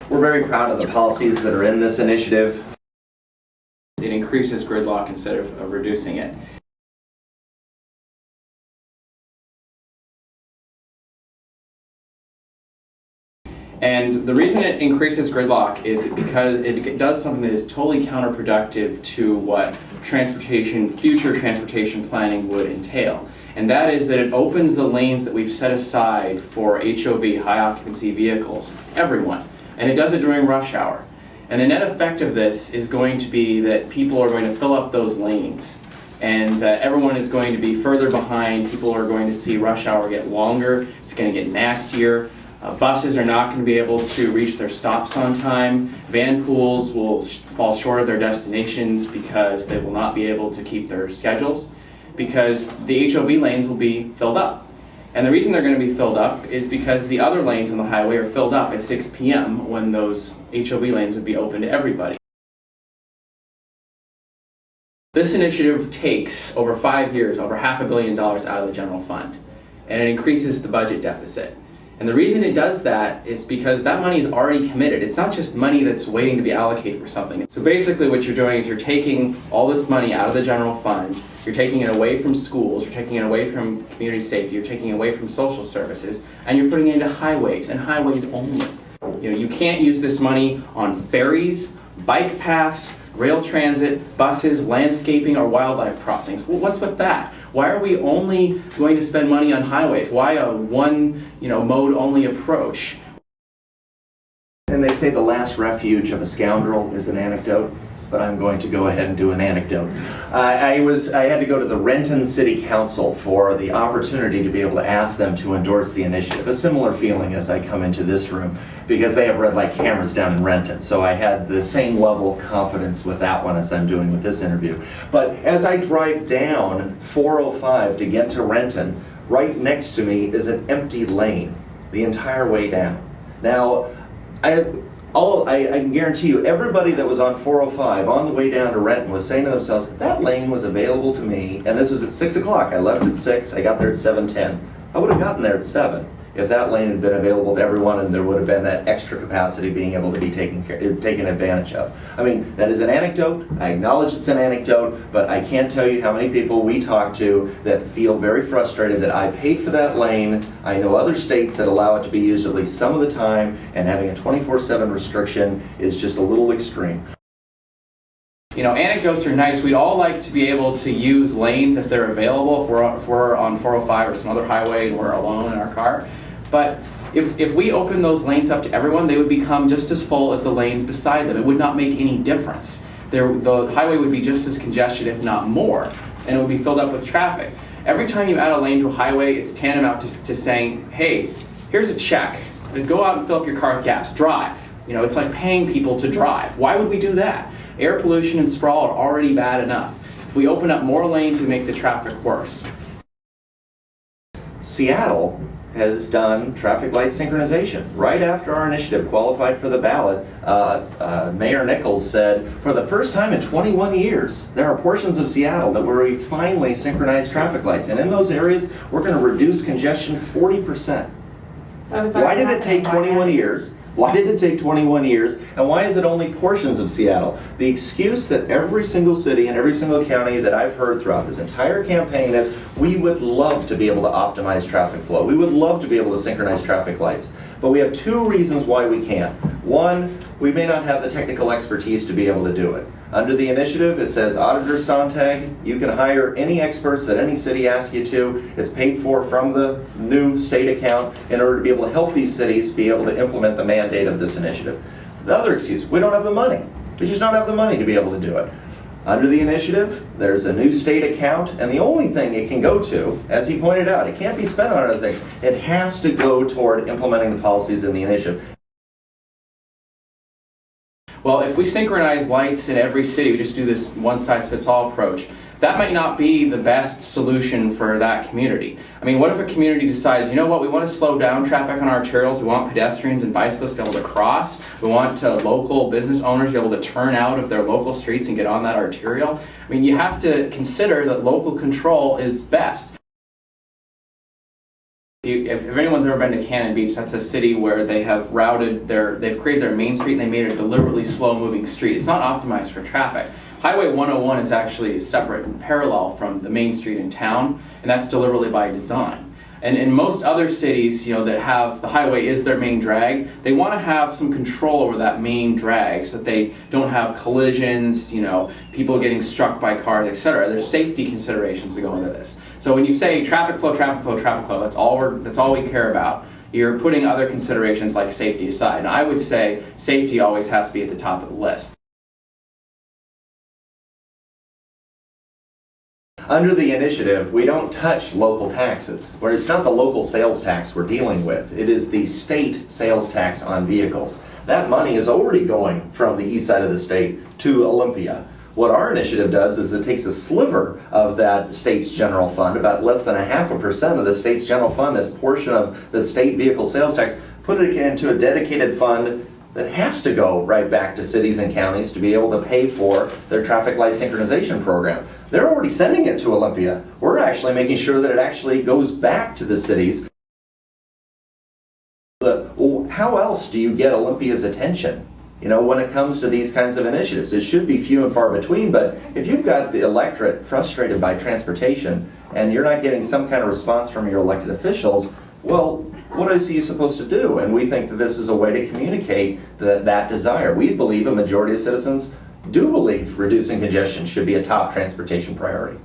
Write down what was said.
We're very proud of the policies that are in this initiative. It increases gridlock instead of reducing it. And the reason it increases gridlock is because it does something that is totally counterproductive to what future transportation planning would entail. And that is that it opens the lanes that we've set aside for HOV, high occupancy vehicles, everyone. And it does it during rush hour. And the net effect of this is going to be that people are going to fill up those lanes, and that everyone is going to be further behind. People are going to see rush hour get longer. It's going to get nastier. Buses are not going to be able to reach their stops on time. Van pools will fall short of their destinations because they will not be able to keep their schedules, because the HOV lanes will be filled up. And the reason they're going to be filled up is because the other lanes on the highway are filled up at 6 p.m. when those HOV lanes would be open to everybody. This initiative takes, over 5 years, over $500 million out of the general fund, and it increases the budget deficit. And the reason it does that is because that money is already committed. It's not just money that's waiting to be allocated for something. So basically what you're doing is you're taking all this money out of the general fund, you're taking it away from schools, you're taking it away from community safety, you're taking it away from social services, and you're putting it into highways, and highways only. You know, you can't use this money on ferries, bike paths, rail transit, buses, landscaping, or wildlife crossings. Well, what's with that? Why are we only going to spend money on highways? Why a mode only approach? And they say the last refuge of a scoundrel is an anecdote, but I'm going to go ahead and do an anecdote. I had to go to the Renton City Council for the opportunity to be able to ask them to endorse the initiative. A similar feeling as I come into this room, because they have red light cameras down in Renton. So I had the same level of confidence with that one as I'm doing with this interview. But as I drive down 405 to get to Renton, right next to me is an empty lane the entire way down. Now, I can guarantee you, everybody that was on 405 on the way down to Renton was saying to themselves, if that lane was available to me, and this was at 6 o'clock, I left at 6, I got there at 7:10, I would have gotten there at 7 if that lane had been available to everyone and there would have been that extra capacity being able to be taken advantage of. I mean, that is an anecdote. I acknowledge it's an anecdote, but I can't tell you how many people we talk to that feel very frustrated that I paid for that lane. I know other states that allow it to be used at least some of the time, and having a 24/7 restriction is just a little extreme. You know, anecdotes are nice. We'd all like to be able to use lanes if they're available, if we're on 405 or some other highway and we're alone in our car. But if we open those lanes up to everyone, they would become just as full as the lanes beside them. It would not make any difference. The highway would be just as congested, if not more, and it would be filled up with traffic. Every time you add a lane to a highway, it's tantamount to saying, hey, here's a check. Go out and fill up your car with gas. Drive. You know, it's like paying people to drive. Why would we do that? Air pollution and sprawl are already bad enough. If we open up more lanes, we make the traffic worse. Seattle has done traffic light synchronization. Right after our initiative qualified for the ballot, Mayor Nichols said, for the first time in 21 years, there are portions of Seattle that where we finally synchronize traffic lights. And in those areas, we're going to reduce congestion 40%. So why did it take 21 years? Why did it take 21 years? And why is it only portions of Seattle? The excuse that every single city and every single county that I've heard throughout this entire campaign is, we would love to be able to optimize traffic flow. We would love to be able to synchronize traffic lights. But we have two reasons why we can't. One, we may not have the technical expertise to be able to do it. Under the initiative, it says Auditor Sontag, you can hire any experts that any city asks you to. It's paid for from the new state account in order to be able to help these cities be able to implement the mandate of this initiative. The other excuse, we don't have the money. We just don't have the money to be able to do it. Under the initiative, there's a new state account, and the only thing it can go to, as he pointed out, it can't be spent on other things. It has to go toward implementing the policies in the initiative. Well, if we synchronize lights in every city, we just do this one-size-fits-all approach, that might not be the best solution for that community. I mean, what if a community decides, you know what, we want to slow down traffic on our arterials, we want pedestrians and bicyclists to be able to cross, we want local business owners to be able to turn out of their local streets and get on that arterial? I mean, you have to consider that local control is best. If anyone's ever been to Cannon Beach, that's a city where they have they've created their main street and they made it a deliberately slow-moving street. It's not optimized for traffic. Highway 101 is actually separate and parallel from the main street in town, and that's deliberately by design. And in most other cities, that have the highway is their main drag, they want to have some control over that main drag so that they don't have collisions, people getting struck by cars, etc. There's safety considerations that go into this. So when you say traffic flow, traffic flow, traffic flow, that's all we care about. You're putting other considerations like safety aside. And I would say safety always has to be at the top of the list. Under the initiative, we don't touch local taxes, where it's not the local sales tax we're dealing with. It is the state sales tax on vehicles. That money is already going from the east side of the state to Olympia. What our initiative does is it takes a sliver of that state's general fund, about less than 0.5% of the state's general fund, this portion of the state vehicle sales tax, put it into a dedicated fund that has to go right back to cities and counties to be able to pay for their traffic light synchronization program. They're already sending it to Olympia. We're actually making sure that it actually goes back to the cities. Well, how else do you get Olympia's attention? When it comes to these kinds of initiatives, it should be few and far between, but if you've got the electorate frustrated by transportation and you're not getting some kind of response from your elected officials, well, what is he supposed to do? And we think that this is a way to communicate that desire. We believe a majority of citizens do believe reducing congestion should be a top transportation priority.